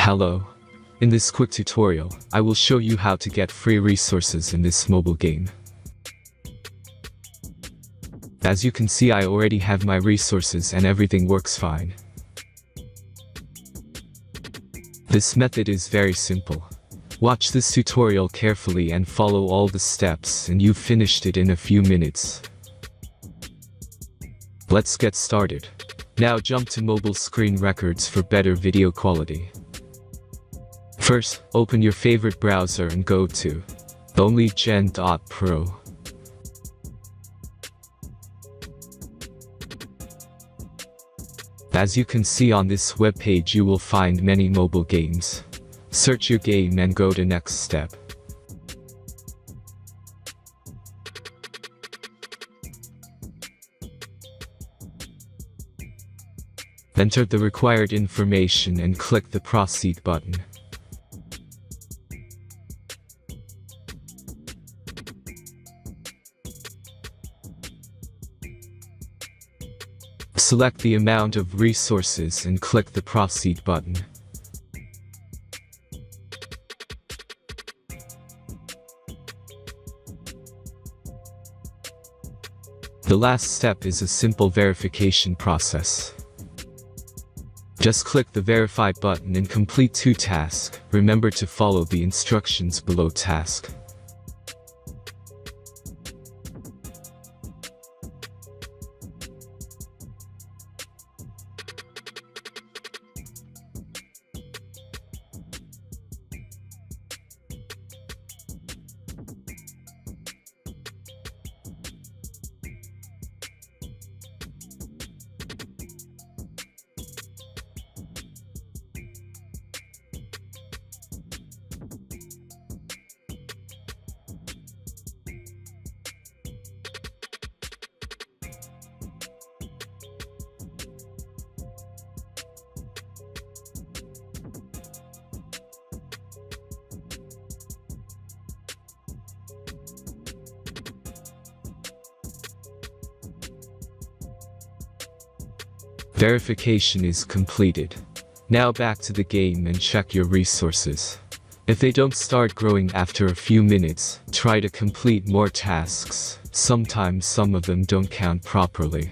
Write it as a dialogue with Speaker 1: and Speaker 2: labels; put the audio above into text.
Speaker 1: Hello. In this quick tutorial, I will show you how to get free resources in this mobile game. As you can see, I already have my resources and everything works fine. This method is very simple. Watch this tutorial carefully and follow all the steps and you've finished it in a few minutes. Let's get started. Now jump to mobile screen records for better video quality. First, open your favorite browser and go to onlygen.pro. As you can see on this web page, you will find many mobile games. Search your game and go to next step. Enter the required information and click the proceed button. Select the amount of resources and click the proceed button. The last step is a simple verification process. Just click the verify button and complete 2 tasks. Remember to follow the instructions below task. Verification is completed. Now back to the game and check your resources. If they don't start growing after a few minutes, try to complete more tasks. Sometimes some of them don't count properly.